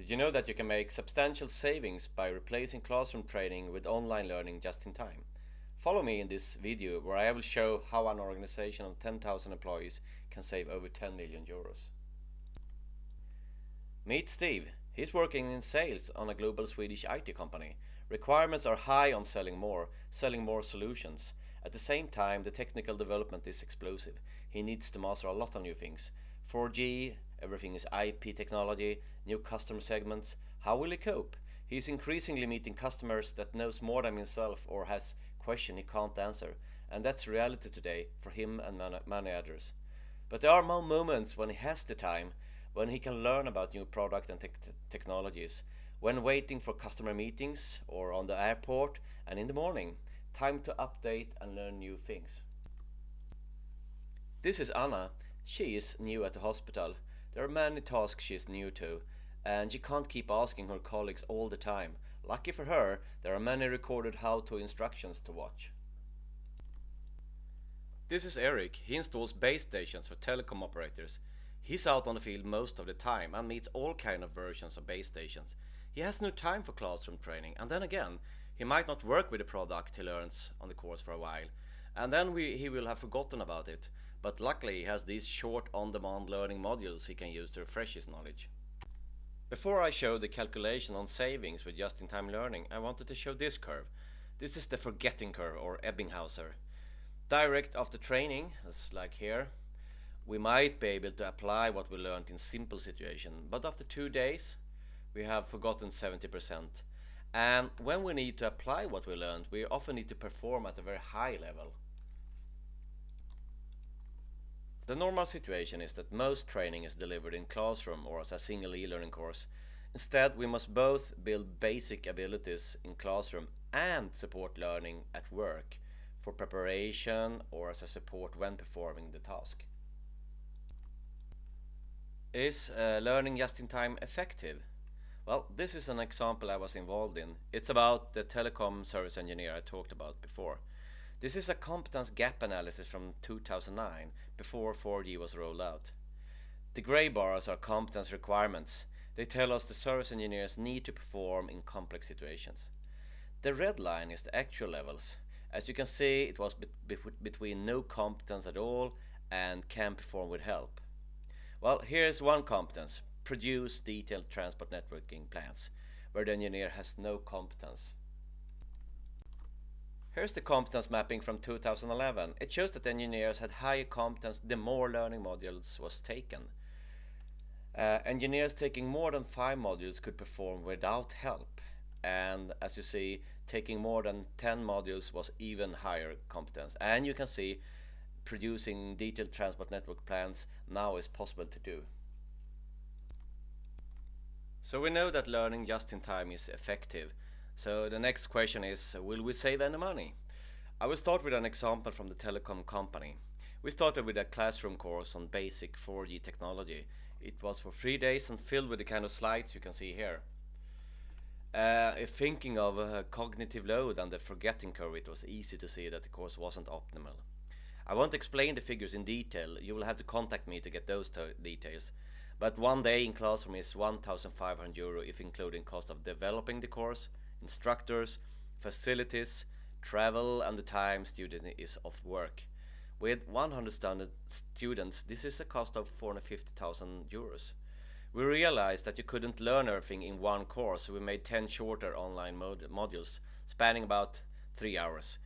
Did you know that you can make substantial savings by replacing classroom training with online learning just in time? Follow me in this video where I will show how an organization of 10,000 employees can save over 10 million euros. Meet Steve. He's working in sales on a global Swedish IT company. Requirements are high on selling more solutions. At the same time, the technical development is explosive. He needs to master a lot of new things. 4G, everything is IP technology, new customer segments. How will he cope? He's increasingly meeting customers that knows more than himself or has question he can't answer. And that's reality today for him and many others. But there are more moments when he has the time, when he can learn about new product and technologies, when waiting for customer meetings or on the airport and in the morning. Time to update and learn new things. This is Anna. She is new at the hospital. There are many tasks she is new to, and she can't keep asking her colleagues all the time. Lucky for her, there are many recorded how-to instructions to watch. This is Eric. He installs base stations for telecom operators. He's out on the field most of the time and meets all kind of versions of base stations. He has no time for classroom training, and then again, he might not work with the product he learns on the course for a while, and then he will have forgotten about it. But luckily he has these short on-demand learning modules he can use to refresh his knowledge. Before I show the calculation on savings with just-in-time learning, I wanted to show this curve. This is the forgetting curve, or Ebbinghaus. Direct after training, as like here, we might be able to apply what we learned in simple situation, but after 2 days we have forgotten 70%. And when we need to apply what we learned, we often need to perform at a very high level. The normal situation is that most training is delivered in classroom or as a single e-learning course. Instead, we must both build basic abilities in classroom and support learning at work for preparation or as a support when performing the task. Is learning just in time effective? Well, this is an example I was involved in. It's about the telecom service engineer I talked about before. This is a competence gap analysis from 2009, before 4G was rolled out. The gray bars are competence requirements. They tell us the service engineers need to perform in complex situations. The red line is the actual levels. As you can see, it was between no competence at all and can perform with help. Well, here's one competence: produce detailed transport networking plans, where the engineer has no competence. Here's the competence mapping from 2011. It shows that engineers had higher competence the more learning modules was taken. Engineers taking more than 5 modules could perform without help. And as you see, taking more than 10 modules was even higher competence. And you can see producing detailed transport network plans now is possible to do. So we know that learning just in time is effective. So the next question is, will we save any money? I will start with an example from the telecom company. We started with a classroom course on basic 4G technology. It was for 3 days and filled with the kind of slides you can see here. If thinking of a cognitive load and the forgetting curve, it was easy to see that the course wasn't optimal. I won't explain the figures in detail. You will have to contact me to get those details. But 1 day in classroom is 1,500 euro if including cost of developing the course, instructors, facilities, travel, and the time student is off work. With 100 standard students, this is a cost of 450,000 euros. We realized that you couldn't learn everything in one course, so we made 10 shorter online modules, spanning about 3 hours.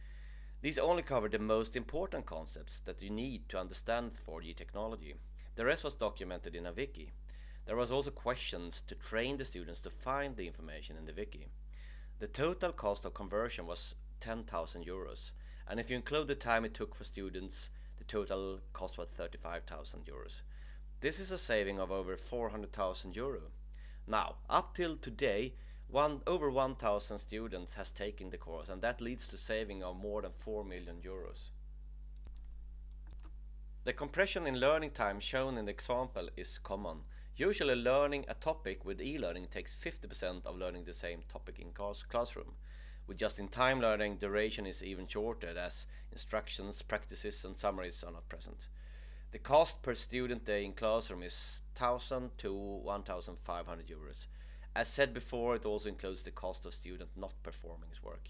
These only cover the most important concepts that you need to understand 4G technology. The rest was documented in a wiki. There was also questions to train the students to find the information in the wiki. The total cost of conversion was 10,000 euros, and if you include the time it took for students, the total cost was 35,000 euros. This is a saving of over 400,000 euro. Now, up till today, over 1,000 students has taken the course, and that leads to saving of more than 4 million euros. The compression in learning time shown in the example is common. Usually learning a topic with e-learning takes 50% of learning the same topic in classroom. With just-in-time learning, duration is even shorter as instructions, practices and summaries are not present. The cost per student day in classroom is 1,000 to 1,500 euros. As said before, it also includes the cost of student not performing his work.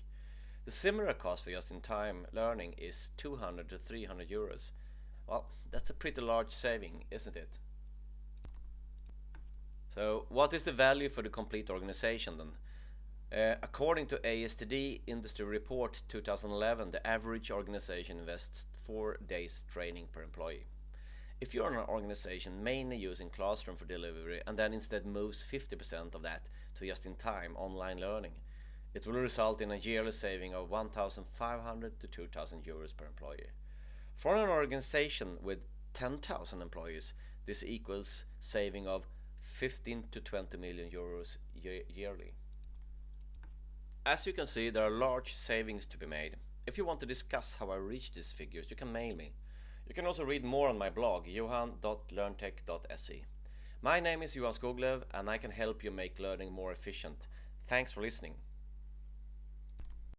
The similar cost for just-in-time learning is 200 to 300 euros. Well, that's a pretty large saving, isn't it? So, what is the value for the complete organization then? According to ASTD Industry Report 2011, the average organization invests 4 days training per employee. If you're an organization mainly using classroom for delivery and then instead moves 50% of that to just-in-time online learning, it will result in a yearly saving of 1,500 to 2,000 euros per employee. For an organization with 10,000 employees, this equals saving of 15 to 20 million euros yearly. As you can see, there are large savings to be made. If you want to discuss how I reach these figures, you can mail me. You can also read more on my blog, johan.learntech.se. My name is Johan Skoglev, and I can help you make learning more efficient. Thanks for listening.